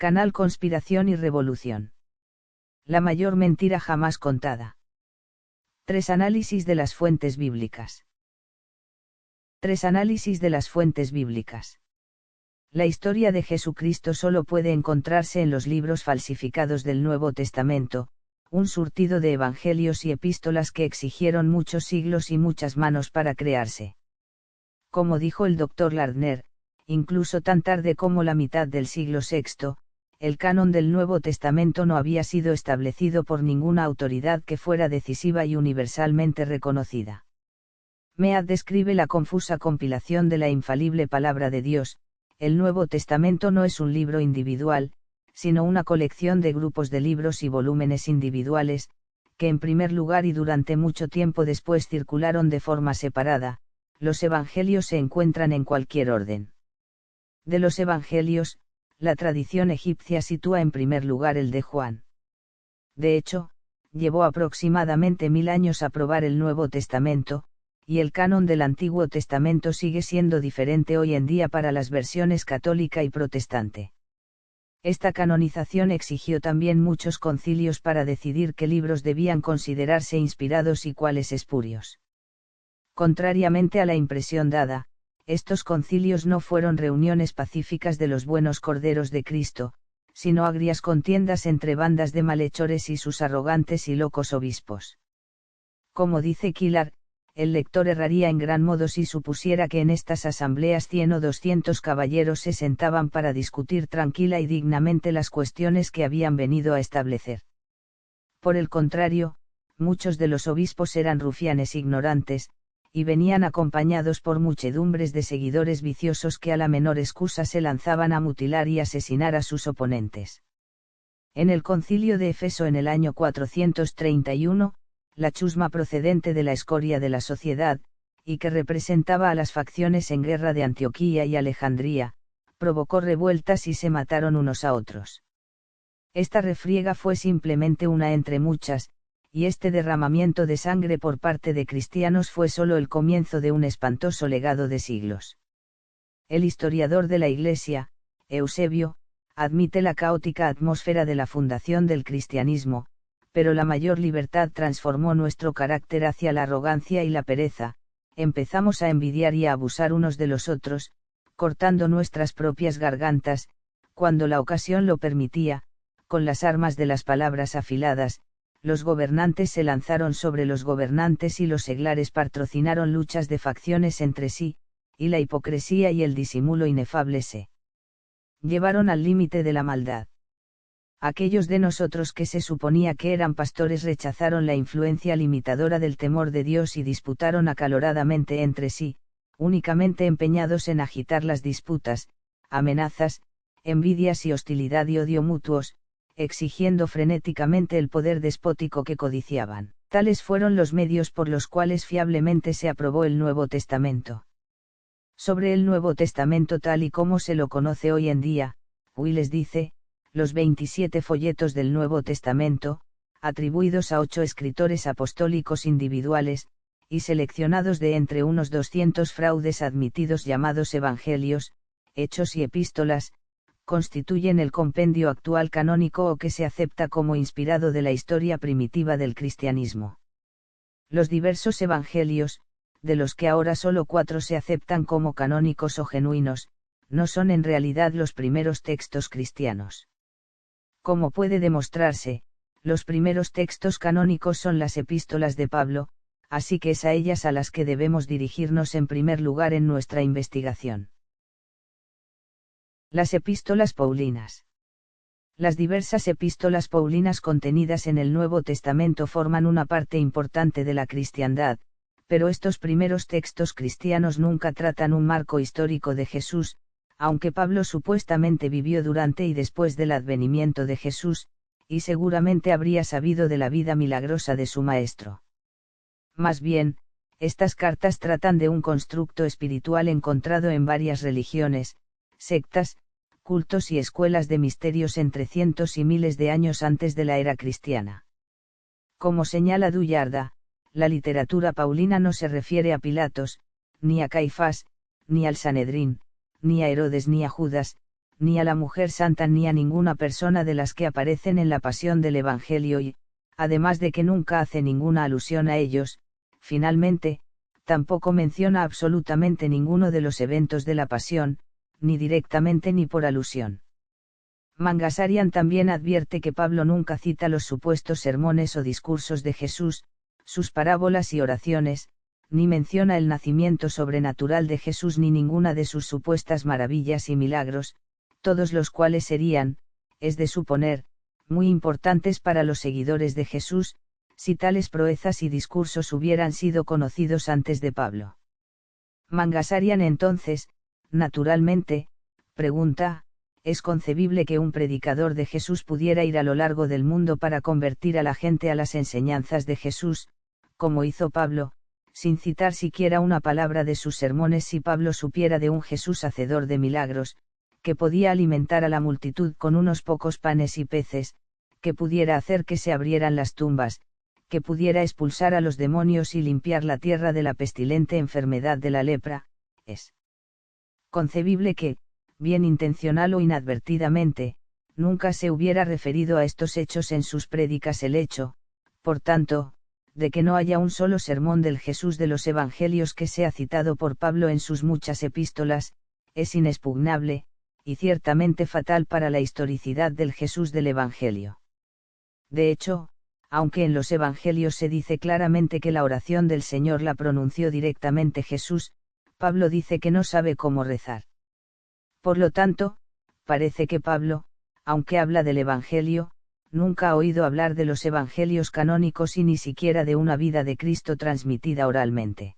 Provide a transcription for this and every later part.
Canal Conspiración y Revolución. La mayor mentira jamás contada. 3 análisis de las fuentes bíblicas. 3 análisis de las fuentes bíblicas. La historia de Jesucristo solo puede encontrarse en los libros falsificados del Nuevo Testamento, un surtido de evangelios y epístolas que exigieron muchos siglos y muchas manos para crearse. Como dijo el Dr. Lardner, incluso tan tarde como la mitad del siglo VI, el canon del Nuevo Testamento no había sido establecido por ninguna autoridad que fuera decisiva y universalmente reconocida. Mead describe la confusa compilación de la infalible palabra de Dios. El Nuevo Testamento no es un libro individual, sino una colección de grupos de libros y volúmenes individuales, que en primer lugar y durante mucho tiempo después circularon de forma separada. Los evangelios se encuentran en cualquier orden. De los evangelios, la tradición egipcia sitúa en primer lugar el de Juan. De hecho, llevó aproximadamente 1000 años aprobar el Nuevo Testamento, y el canon del Antiguo Testamento sigue siendo diferente hoy en día para las versiones católica y protestante. Esta canonización exigió también muchos concilios para decidir qué libros debían considerarse inspirados y cuáles espurios. Contrariamente a la impresión dada, estos concilios no fueron reuniones pacíficas de los buenos corderos de Cristo, sino agrias contiendas entre bandas de malhechores y sus arrogantes y locos obispos. Como dice Quillard, el lector erraría en gran modo si supusiera que en estas asambleas 100 o 200 caballeros se sentaban para discutir tranquila y dignamente las cuestiones que habían venido a establecer. Por el contrario, muchos de los obispos eran rufianes ignorantes, y venían acompañados por muchedumbres de seguidores viciosos que a la menor excusa se lanzaban a mutilar y asesinar a sus oponentes. En el concilio de Éfeso en el año 431, la chusma procedente de la escoria de la sociedad, y que representaba a las facciones en guerra de Antioquía y Alejandría, provocó revueltas y se mataron unos a otros. Esta refriega fue simplemente una entre muchas, y este derramamiento de sangre por parte de cristianos fue solo el comienzo de un espantoso legado de siglos. El historiador de la Iglesia, Eusebio, admite la caótica atmósfera de la fundación del cristianismo, pero la mayor libertad transformó nuestro carácter hacia la arrogancia y la pereza, empezamos a envidiar y a abusar unos de los otros, cortando nuestras propias gargantas, cuando la ocasión lo permitía, con las armas de las palabras afiladas. Los gobernantes se lanzaron sobre los gobernantes y los seglares patrocinaron luchas de facciones entre sí, y la hipocresía y el disimulo inefable se llevaron al límite de la maldad. Aquellos de nosotros que se suponía que eran pastores rechazaron la influencia limitadora del temor de Dios y disputaron acaloradamente entre sí, únicamente empeñados en agitar las disputas, amenazas, envidias y hostilidad y odio mutuos, exigiendo frenéticamente el poder despótico que codiciaban. Tales fueron los medios por los cuales fiablemente se aprobó el Nuevo Testamento. Sobre el Nuevo Testamento tal y como se lo conoce hoy en día, Wiles dice, los 27 folletos del Nuevo Testamento, atribuidos a 8 escritores apostólicos individuales, y seleccionados de entre unos 200 fraudes admitidos llamados evangelios, hechos y epístolas, constituyen el compendio actual canónico o que se acepta como inspirado de la historia primitiva del cristianismo. Los diversos evangelios, de los que ahora solo 4 se aceptan como canónicos o genuinos, no son en realidad los primeros textos cristianos. Como puede demostrarse, los primeros textos canónicos son las epístolas de Pablo, así que es a ellas a las que debemos dirigirnos en primer lugar en nuestra investigación. Las epístolas paulinas. Las diversas epístolas paulinas contenidas en el Nuevo Testamento forman una parte importante de la cristiandad, pero estos primeros textos cristianos nunca tratan un marco histórico de Jesús, aunque Pablo supuestamente vivió durante y después del advenimiento de Jesús, y seguramente habría sabido de la vida milagrosa de su maestro. Más bien, estas cartas tratan de un constructo espiritual encontrado en varias religiones, sectas, cultos y escuelas de misterios entre cientos y miles de años antes de la era cristiana. Como señala Dullarda, la literatura paulina no se refiere a Pilatos, ni a Caifás, ni al Sanedrín, ni a Herodes ni a Judas, ni a la mujer santa ni a ninguna persona de las que aparecen en la pasión del Evangelio y, además de que nunca hace ninguna alusión a ellos, finalmente, tampoco menciona absolutamente ninguno de los eventos de la pasión, ni directamente ni por alusión. Mangasarian también advierte que Pablo nunca cita los supuestos sermones o discursos de Jesús, sus parábolas y oraciones, ni menciona el nacimiento sobrenatural de Jesús ni ninguna de sus supuestas maravillas y milagros, todos los cuales serían, es de suponer, muy importantes para los seguidores de Jesús, si tales proezas y discursos hubieran sido conocidos antes de Pablo. Mangasarian entonces, naturalmente, pregunta, ¿es concebible que un predicador de Jesús pudiera ir a lo largo del mundo para convertir a la gente a las enseñanzas de Jesús, como hizo Pablo, sin citar siquiera una palabra de sus sermones si Pablo supiera de un Jesús hacedor de milagros, que podía alimentar a la multitud con unos pocos panes y peces, que pudiera hacer que se abrieran las tumbas, que pudiera expulsar a los demonios y limpiar la tierra de la pestilente enfermedad de la lepra? Es concebible que, bien intencional o inadvertidamente, nunca se hubiera referido a estos hechos en sus prédicas. El hecho, por tanto, de que no haya un solo sermón del Jesús de los Evangelios que sea citado por Pablo en sus muchas epístolas, es inexpugnable, y ciertamente fatal para la historicidad del Jesús del Evangelio. De hecho, aunque en los Evangelios se dice claramente que la oración del Señor la pronunció directamente Jesús, Pablo dice que no sabe cómo rezar. Por lo tanto, parece que Pablo, aunque habla del Evangelio, nunca ha oído hablar de los Evangelios canónicos y ni siquiera de una vida de Cristo transmitida oralmente.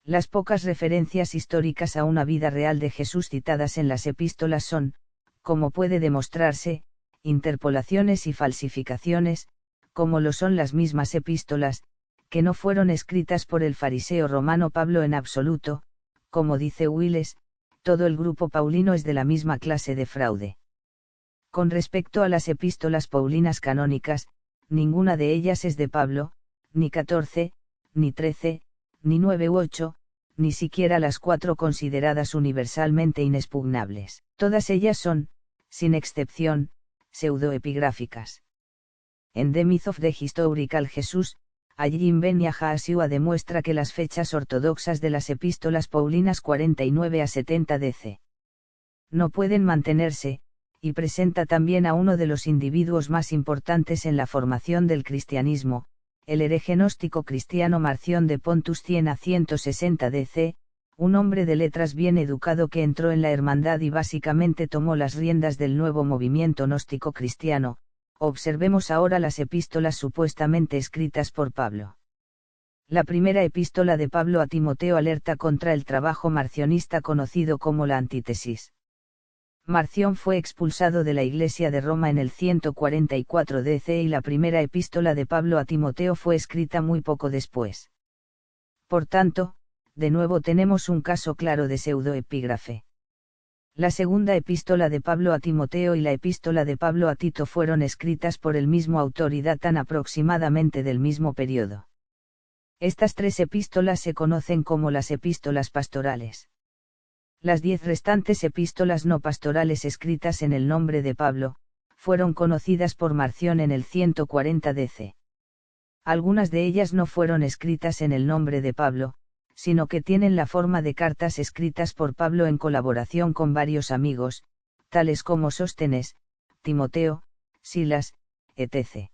Las pocas referencias históricas a una vida real de Jesús citadas en las epístolas son, como puede demostrarse, interpolaciones y falsificaciones, como lo son las mismas epístolas, que no fueron escritas por el fariseo romano Pablo en absoluto, como dice Willes, todo el grupo paulino es de la misma clase de fraude. Con respecto a las epístolas paulinas canónicas, ninguna de ellas es de Pablo, ni 14, ni 13, ni 9 u 8, ni siquiera las 4 consideradas universalmente inexpugnables. Todas ellas son, sin excepción, pseudoepigráficas. En The Myth of the Historical Jesus, Ajim Ben Yahashua demuestra que las fechas ortodoxas de las epístolas paulinas 49 a 70 DC no pueden mantenerse, y presenta también a uno de los individuos más importantes en la formación del cristianismo, el hereje gnóstico cristiano Marción de Pontus 100 a 160 DC, un hombre de letras bien educado que entró en la hermandad y básicamente tomó las riendas del nuevo movimiento gnóstico cristiano. Observemos ahora las epístolas supuestamente escritas por Pablo. La primera epístola de Pablo a Timoteo alerta contra el trabajo marcionista conocido como la antítesis. Marción fue expulsado de la Iglesia de Roma en el 144 DC y la primera epístola de Pablo a Timoteo fue escrita muy poco después. Por tanto, de nuevo tenemos un caso claro de pseudoepígrafe. La segunda epístola de Pablo a Timoteo y la epístola de Pablo a Tito fueron escritas por el mismo autor y datan aproximadamente del mismo periodo. Estas 3 epístolas se conocen como las epístolas pastorales. Las 10 restantes epístolas no pastorales escritas en el nombre de Pablo, fueron conocidas por Marción en el 140 DC. Algunas de ellas no fueron escritas en el nombre de Pablo, sino que tienen la forma de cartas escritas por Pablo en colaboración con varios amigos, tales como Sóstenes, Timoteo, Silas, etc.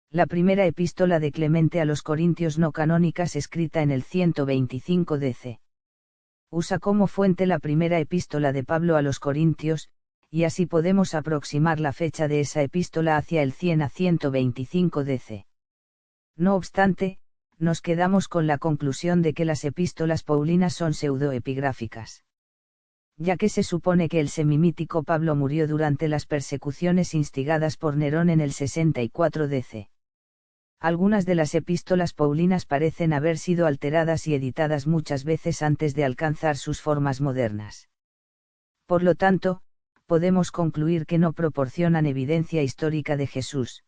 La primera epístola de Clemente a los Corintios no canónicas escrita en el 125 DC. Usa como fuente la primera epístola de Pablo a los Corintios, y así podemos aproximar la fecha de esa epístola hacia el 100 a 125 DC. No obstante, nos quedamos con la conclusión de que las epístolas paulinas son pseudoepigráficas. Ya que se supone que el semimítico Pablo murió durante las persecuciones instigadas por Nerón en el 64 DC. Algunas de las epístolas paulinas parecen haber sido alteradas y editadas muchas veces antes de alcanzar sus formas modernas. Por lo tanto, podemos concluir que no proporcionan evidencia histórica de Jesús.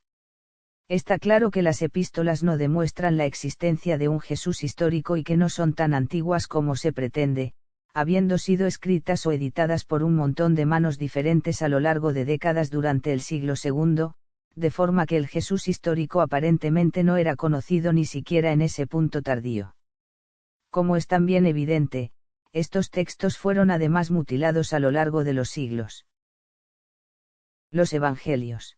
Está claro que las epístolas no demuestran la existencia de un Jesús histórico y que no son tan antiguas como se pretende, habiendo sido escritas o editadas por un montón de manos diferentes a lo largo de décadas durante el siglo II, de forma que el Jesús histórico aparentemente no era conocido ni siquiera en ese punto tardío. Como es también evidente, estos textos fueron además mutilados a lo largo de los siglos. Los Evangelios.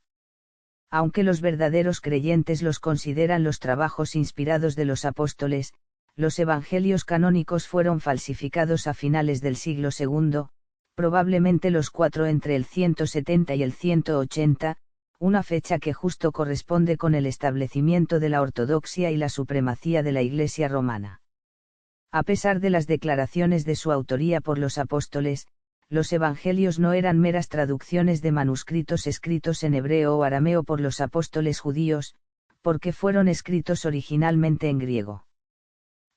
Aunque los verdaderos creyentes los consideran los trabajos inspirados de los apóstoles, los evangelios canónicos fueron falsificados a finales del siglo II, probablemente los 4 entre el 170 y el 180, una fecha que justo corresponde con el establecimiento de la ortodoxia y la supremacía de la Iglesia romana. A pesar de las declaraciones de su autoría por los apóstoles, los evangelios no eran meras traducciones de manuscritos escritos en hebreo o arameo por los apóstoles judíos, porque fueron escritos originalmente en griego.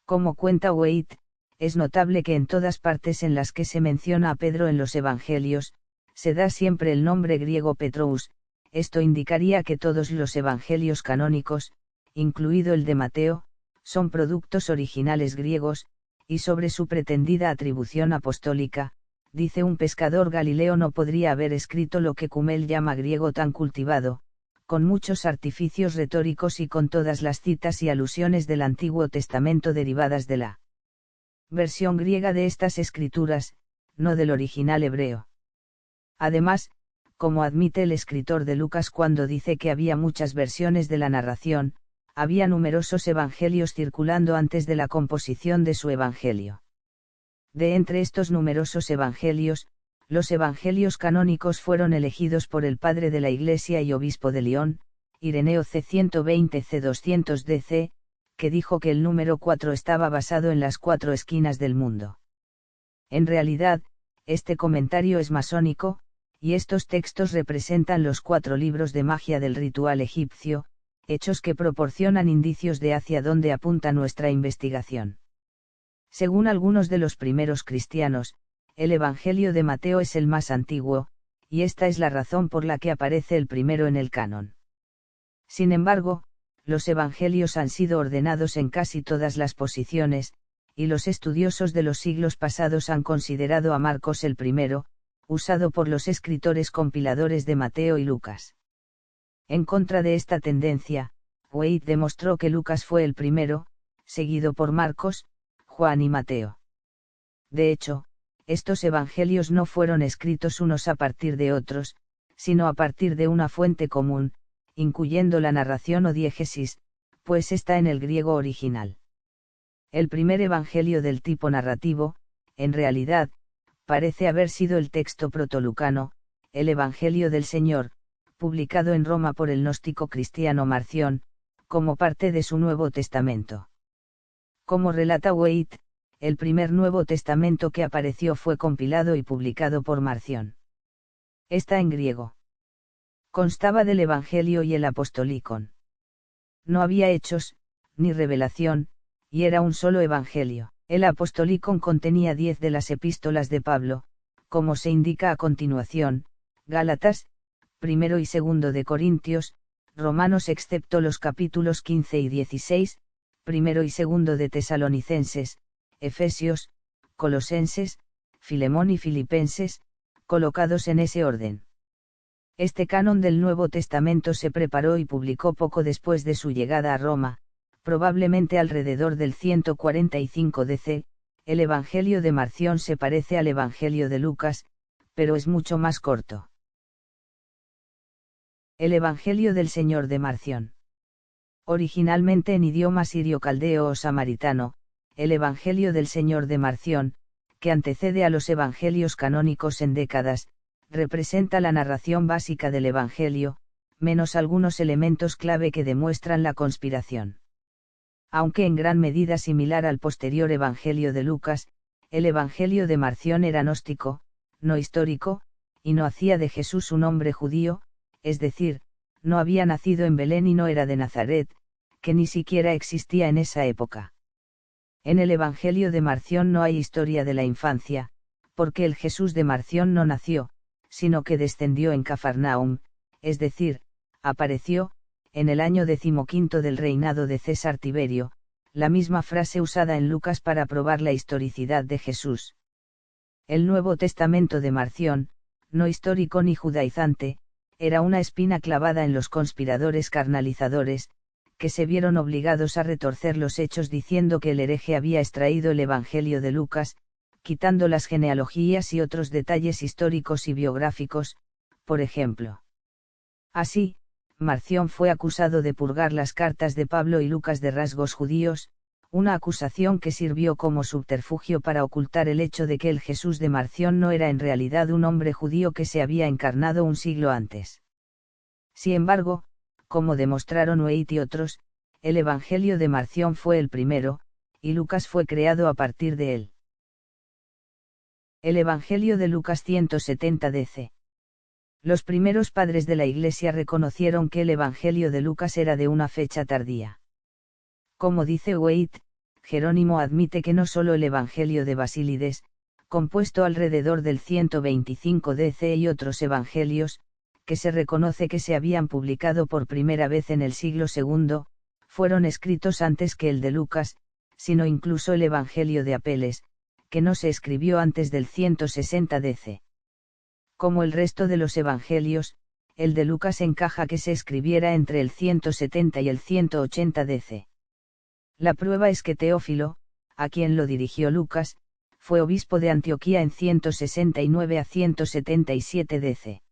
Como cuenta Waite, es notable que en todas partes en las que se menciona a Pedro en los evangelios, se da siempre el nombre griego Petrous. Esto indicaría que todos los evangelios canónicos, incluido el de Mateo, son productos originales griegos, y sobre su pretendida atribución apostólica, dice un pescador galileo no podría haber escrito lo que Cumel llama griego tan cultivado, con muchos artificios retóricos y con todas las citas y alusiones del Antiguo Testamento derivadas de la versión griega de estas escrituras, no del original hebreo. Además, como admite el escritor de Lucas cuando dice que había muchas versiones de la narración, había numerosos evangelios circulando antes de la composición de su evangelio. De entre estos numerosos evangelios, los evangelios canónicos fueron elegidos por el padre de la Iglesia y obispo de Lyon, Ireneo c. 120 c. 200 DC, que dijo que el número 4 estaba basado en las 4 esquinas del mundo. En realidad, este comentario es masónico, y estos textos representan los 4 libros de magia del ritual egipcio, hechos que proporcionan indicios de hacia dónde apunta nuestra investigación. Según algunos de los primeros cristianos, el Evangelio de Mateo es el más antiguo, y esta es la razón por la que aparece el primero en el canon. Sin embargo, los Evangelios han sido ordenados en casi todas las posiciones, y los estudiosos de los siglos pasados han considerado a Marcos el primero, usado por los escritores compiladores de Mateo y Lucas. En contra de esta tendencia, Waite demostró que Lucas fue el primero, seguido por Marcos, Juan y Mateo. De hecho, estos evangelios no fueron escritos unos a partir de otros, sino a partir de una fuente común, incluyendo la narración o diégesis, pues está en el griego original. El primer evangelio del tipo narrativo, en realidad, parece haber sido el texto protolucano, el Evangelio del Señor, publicado en Roma por el gnóstico cristiano Marción, como parte de su Nuevo Testamento. Como relata Waite, el primer Nuevo Testamento que apareció fue compilado y publicado por Marción. Está en griego. Constaba del Evangelio y el Apostolicon. No había hechos, ni revelación, y era un solo Evangelio. El Apostolicon contenía 10 de las epístolas de Pablo, como se indica a continuación, Gálatas, primero y segundo de Corintios, Romanos excepto los capítulos 15 y 16, primero y segundo de Tesalonicenses, Efesios, Colosenses, Filemón y Filipenses, colocados en ese orden. Este canon del Nuevo Testamento se preparó y publicó poco después de su llegada a Roma, probablemente alrededor del 145 DC. El Evangelio de Marción se parece al Evangelio de Lucas, pero es mucho más corto. El Evangelio del Señor de Marción. Originalmente en idioma sirio-caldeo o samaritano, el Evangelio del Señor de Marción, que antecede a los Evangelios canónicos en décadas, representa la narración básica del Evangelio, menos algunos elementos clave que demuestran la conspiración. Aunque en gran medida similar al posterior Evangelio de Lucas, el Evangelio de Marción era gnóstico, no histórico, y no hacía de Jesús un hombre judío, es decir, no había nacido en Belén y no era de Nazaret, que ni siquiera existía en esa época. En el Evangelio de Marción no hay historia de la infancia, porque el Jesús de Marción no nació, sino que descendió en Cafarnaum, es decir, apareció, en el año 15 del reinado de César Tiberio, la misma frase usada en Lucas para probar la historicidad de Jesús. El Nuevo Testamento de Marción, no histórico ni judaizante, era una espina clavada en los conspiradores carnalizadores, que se vieron obligados a retorcer los hechos diciendo que el hereje había extraído el Evangelio de Lucas, quitando las genealogías y otros detalles históricos y biográficos, por ejemplo. Así, Marción fue acusado de purgar las cartas de Pablo y Lucas de rasgos judíos, una acusación que sirvió como subterfugio para ocultar el hecho de que el Jesús de Marción no era en realidad un hombre judío que se había encarnado un siglo antes. Sin embargo, como demostraron White y otros, el Evangelio de Marción fue el primero, y Lucas fue creado a partir de él. El Evangelio de Lucas 170 DC. Los primeros padres de la Iglesia reconocieron que el Evangelio de Lucas era de una fecha tardía. Como dice White, Jerónimo admite que no solo el Evangelio de Basílides, compuesto alrededor del 125 DC y otros evangelios, que se reconoce que se habían publicado por primera vez en el siglo II, fueron escritos antes que el de Lucas, sino incluso el Evangelio de Apeles, que no se escribió antes del 160 DC. Como el resto de los evangelios, el de Lucas encaja que se escribiera entre el 170 y el 180 DC. La prueba es que Teófilo, a quien lo dirigió Lucas, fue obispo de Antioquía en 169 a 177 DC.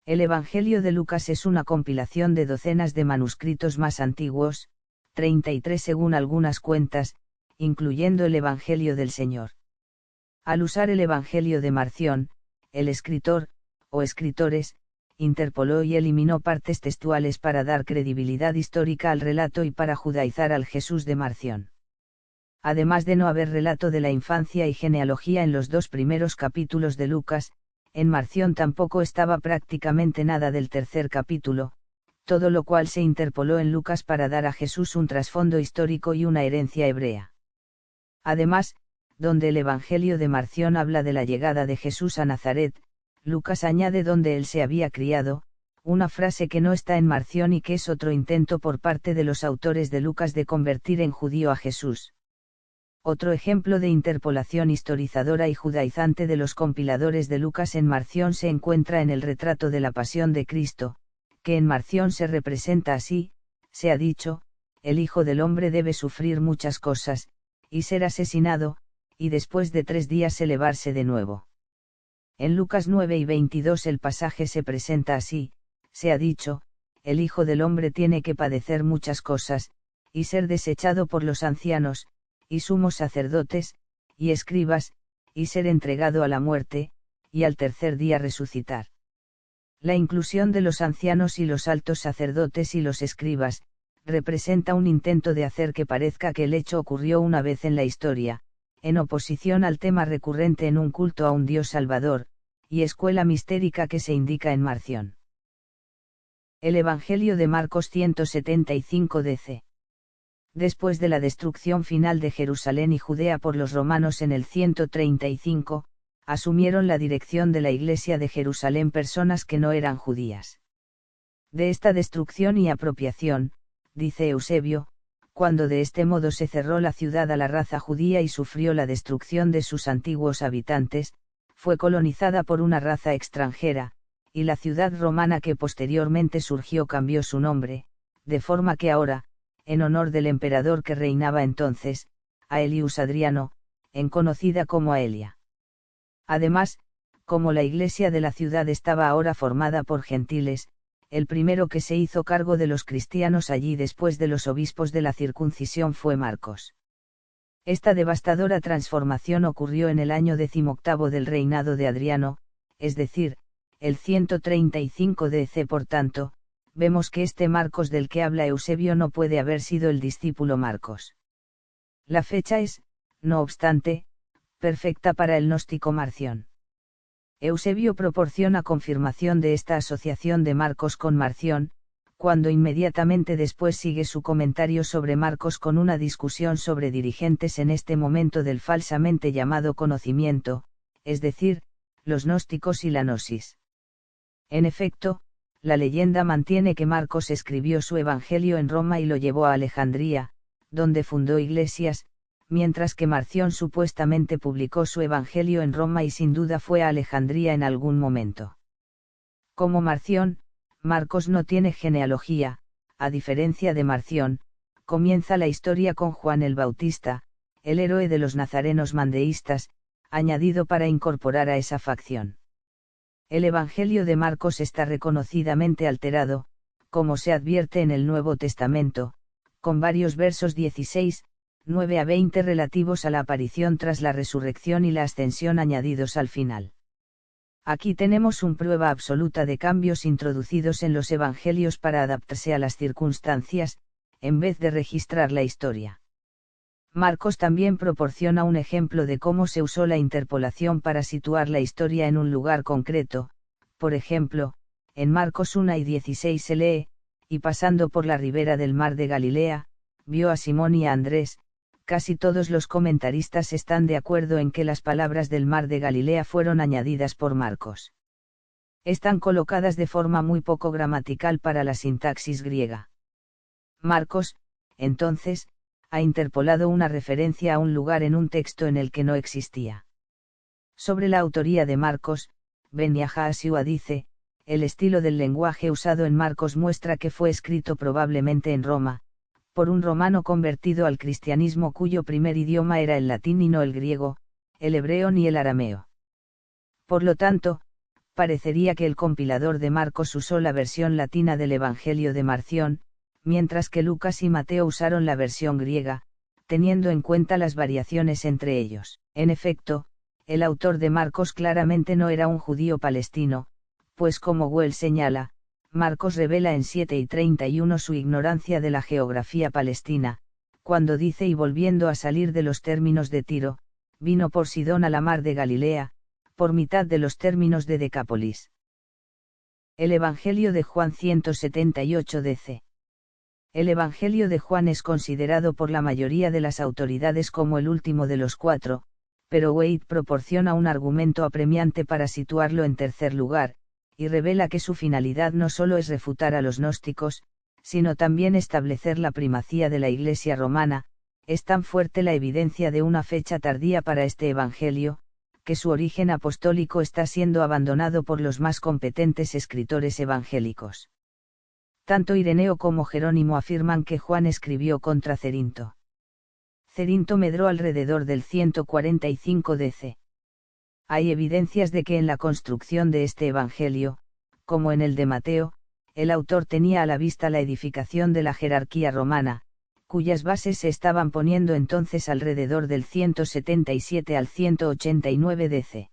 El Evangelio de Lucas es una compilación de docenas de manuscritos más antiguos, 33 según algunas cuentas, incluyendo el Evangelio del Señor. Al usar el Evangelio de Marción, el escritor, o escritores, interpoló y eliminó partes textuales para dar credibilidad histórica al relato y para judaizar al Jesús de Marción. Además de no haber relato de la infancia y genealogía en los dos primeros capítulos de Lucas, en Marción tampoco estaba prácticamente nada del tercer capítulo, todo lo cual se interpoló en Lucas para dar a Jesús un trasfondo histórico y una herencia hebrea. Además, donde el Evangelio de Marción habla de la llegada de Jesús a Nazaret, Lucas añade donde él se había criado, una frase que no está en Marción y que es otro intento por parte de los autores de Lucas de convertir en judío a Jesús. Otro ejemplo de interpolación historizadora y judaizante de los compiladores de Lucas en Marción se encuentra en el retrato de la Pasión de Cristo, que en Marción se representa así: se ha dicho, el Hijo del Hombre debe sufrir muchas cosas, y ser asesinado, y después de 3 días elevarse de nuevo. En Lucas 9 y 22 el pasaje se presenta así: se ha dicho, el Hijo del Hombre tiene que padecer muchas cosas, y ser desechado por los ancianos, y sumos sacerdotes, y escribas, y ser entregado a la muerte, y al tercer día resucitar. La inclusión de los ancianos y los altos sacerdotes y los escribas, representa un intento de hacer que parezca que el hecho ocurrió una vez en la historia, en oposición al tema recurrente en un culto a un Dios Salvador, y escuela mistérica que se indica en Marción. El Evangelio de Marcos 175 DC. Después de la destrucción final de Jerusalén y Judea por los romanos en el 135, asumieron la dirección de la Iglesia de Jerusalén personas que no eran judías. De esta destrucción y apropiación, dice Eusebio, cuando de este modo se cerró la ciudad a la raza judía y sufrió la destrucción de sus antiguos habitantes, fue colonizada por una raza extranjera, y la ciudad romana que posteriormente surgió cambió su nombre, de forma que ahora, en honor del emperador que reinaba entonces, Aelius Adriano, en conocida como Aelia. Además, como la iglesia de la ciudad estaba ahora formada por gentiles, el primero que se hizo cargo de los cristianos allí después de los obispos de la circuncisión fue Marcos. Esta devastadora transformación ocurrió en el año 18 del reinado de Adriano, es decir, el 135 DC. Por tanto, vemos que este Marcos del que habla Eusebio no puede haber sido el discípulo Marcos. La fecha es, no obstante, perfecta para el gnóstico Marción. Eusebio proporciona confirmación de esta asociación de Marcos con Marción, cuando inmediatamente después sigue su comentario sobre Marcos con una discusión sobre dirigentes en este momento del falsamente llamado conocimiento, es decir, los gnósticos y la gnosis. En efecto, la leyenda mantiene que Marcos escribió su evangelio en Roma y lo llevó a Alejandría, donde fundó iglesias, mientras que Marción supuestamente publicó su Evangelio en Roma y sin duda fue a Alejandría en algún momento. Como Marción, Marcos no tiene genealogía, a diferencia de Marción, comienza la historia con Juan el Bautista, el héroe de los nazarenos mandeístas, añadido para incorporar a esa facción. El Evangelio de Marcos está reconocidamente alterado, como se advierte en el Nuevo Testamento, con varios versos 16, 9 a 20 relativos a la aparición tras la resurrección y la ascensión añadidos al final. Aquí tenemos una prueba absoluta de cambios introducidos en los Evangelios para adaptarse a las circunstancias, en vez de registrar la historia. Marcos también proporciona un ejemplo de cómo se usó la interpolación para situar la historia en un lugar concreto. Por ejemplo, en Marcos 1 y 16 se lee, y pasando por la ribera del mar de Galilea, vio a Simón y a Andrés. Casi todos los comentaristas están de acuerdo en que las palabras del mar de Galilea fueron añadidas por Marcos. Están colocadas de forma muy poco gramatical para la sintaxis griega. Marcos, entonces, ha interpolado una referencia a un lugar en un texto en el que no existía. Sobre la autoría de Marcos, Ben Yahashua dice, el estilo del lenguaje usado en Marcos muestra que fue escrito probablemente en Roma, por un romano convertido al cristianismo cuyo primer idioma era el latín y no el griego, el hebreo ni el arameo. Por lo tanto, parecería que el compilador de Marcos usó la versión latina del Evangelio de Marción, mientras que Lucas y Mateo usaron la versión griega, teniendo en cuenta las variaciones entre ellos. En efecto, el autor de Marcos claramente no era un judío palestino, pues como Wells señala, Marcos revela en 7 y 31 su ignorancia de la geografía palestina, cuando dice y volviendo a salir de los términos de Tiro, vino por Sidón a la mar de Galilea, por mitad de los términos de Decápolis. El Evangelio de Juan 178 DC. El Evangelio de Juan es considerado por la mayoría de las autoridades como el último de los cuatro, pero Waite proporciona un argumento apremiante para situarlo en tercer lugar, y revela que su finalidad no solo es refutar a los gnósticos, sino también establecer la primacía de la Iglesia romana. Es tan fuerte la evidencia de una fecha tardía para este Evangelio, que su origen apostólico está siendo abandonado por los más competentes escritores evangélicos. Tanto Ireneo como Jerónimo afirman que Juan escribió contra Cerinto. Cerinto medró alrededor del 145 DC. Hay evidencias de que en la construcción de este Evangelio, como en el de Mateo, el autor tenía a la vista la edificación de la jerarquía romana, cuyas bases se estaban poniendo entonces alrededor del 177 al 189 DC.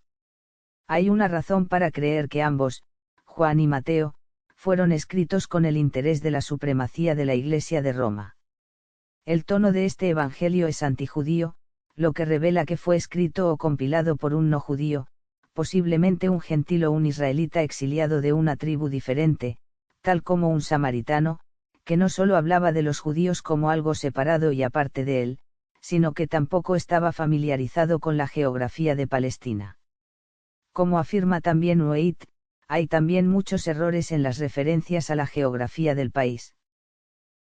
Hay una razón para creer que ambos, Juan y Mateo, fueron escritos con el interés de la supremacía de la Iglesia de Roma. El tono de este Evangelio es antijudío, lo que revela que fue escrito o compilado por un no judío, posiblemente un gentil o un israelita exiliado de una tribu diferente, tal como un samaritano, que no solo hablaba de los judíos como algo separado y aparte de él, sino que tampoco estaba familiarizado con la geografía de Palestina. Como afirma también Waite, hay también muchos errores en las referencias a la geografía del país.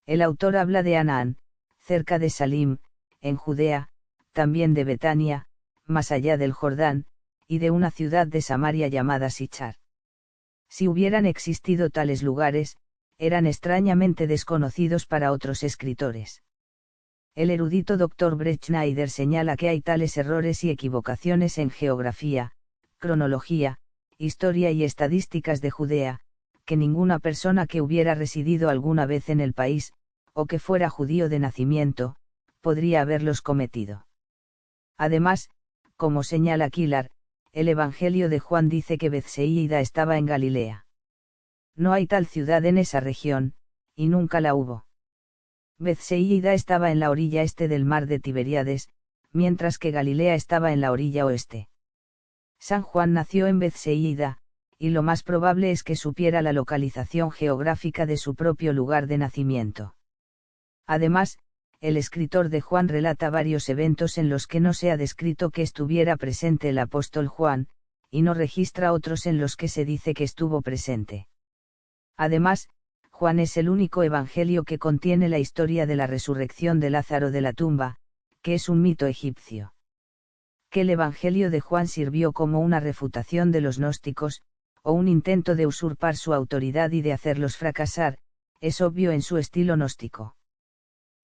El autor habla de Anaán, cerca de Salim, en Judea, también de Betania, más allá del Jordán, y de una ciudad de Samaria llamada Sichar. Si hubieran existido tales lugares, eran extrañamente desconocidos para otros escritores. El erudito Dr. Brett Schneider señala que hay tales errores y equivocaciones en geografía, cronología, historia y estadísticas de Judea, que ninguna persona que hubiera residido alguna vez en el país, o que fuera judío de nacimiento, podría haberlos cometido. Además, como señala Killar, el Evangelio de Juan dice que Bethsaida estaba en Galilea. No hay tal ciudad en esa región, y nunca la hubo. Bethsaida estaba en la orilla este del mar de Tiberíades, mientras que Galilea estaba en la orilla oeste. San Juan nació en Bethsaida, y lo más probable es que supiera la localización geográfica de su propio lugar de nacimiento. Además, el escritor de Juan relata varios eventos en los que no se ha descrito que estuviera presente el apóstol Juan, y no registra otros en los que se dice que estuvo presente. Además, Juan es el único evangelio que contiene la historia de la resurrección de Lázaro de la tumba, que es un mito egipcio. Que el Evangelio de Juan sirvió como una refutación de los gnósticos, o un intento de usurpar su autoridad y de hacerlos fracasar, es obvio en su estilo gnóstico.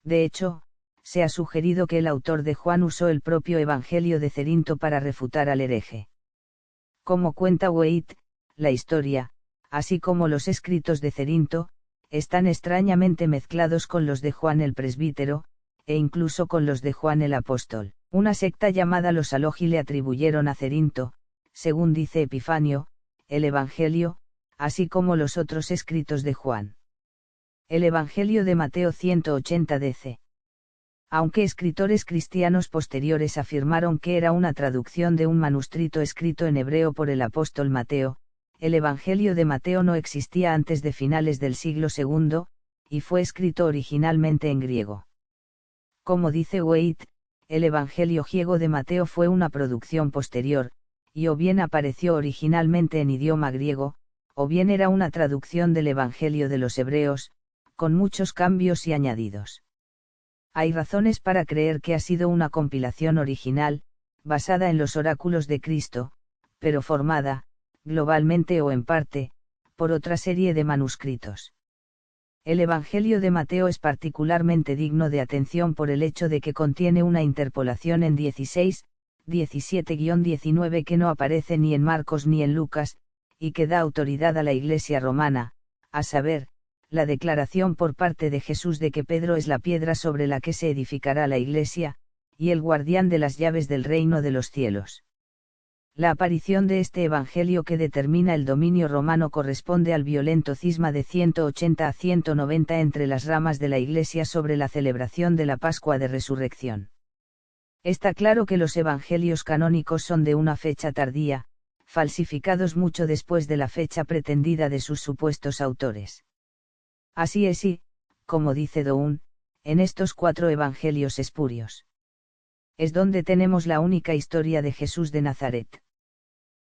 De hecho, se ha sugerido que el autor de Juan usó el propio Evangelio de Cerinto para refutar al hereje. Como cuenta Waite, la historia, así como los escritos de Cerinto, están extrañamente mezclados con los de Juan el presbítero, e incluso con los de Juan el apóstol. Una secta llamada los Alogi le atribuyeron a Cerinto, según dice Epifanio, el Evangelio, así como los otros escritos de Juan. El Evangelio de Mateo 180 DC. Aunque escritores cristianos posteriores afirmaron que era una traducción de un manuscrito escrito en hebreo por el apóstol Mateo, el Evangelio de Mateo no existía antes de finales del siglo II, y fue escrito originalmente en griego. Como dice Waite, el Evangelio griego de Mateo fue una producción posterior, y o bien apareció originalmente en idioma griego, o bien era una traducción del Evangelio de los hebreos, con muchos cambios y añadidos. Hay razones para creer que ha sido una compilación original, basada en los oráculos de Cristo, pero formada, globalmente o en parte, por otra serie de manuscritos. El Evangelio de Mateo es particularmente digno de atención por el hecho de que contiene una interpolación en 16, 17-19 que no aparece ni en Marcos ni en Lucas, y que da autoridad a la Iglesia romana, a saber, la declaración por parte de Jesús de que Pedro es la piedra sobre la que se edificará la Iglesia, y el guardián de las llaves del reino de los cielos. La aparición de este evangelio que determina el dominio romano corresponde al violento cisma de 180 a 190 entre las ramas de la Iglesia sobre la celebración de la Pascua de Resurrección. Está claro que los evangelios canónicos son de una fecha tardía, falsificados mucho después de la fecha pretendida de sus supuestos autores. Así es y, como dice Doun, en estos 4 evangelios espurios es donde tenemos la única historia de Jesús de Nazaret.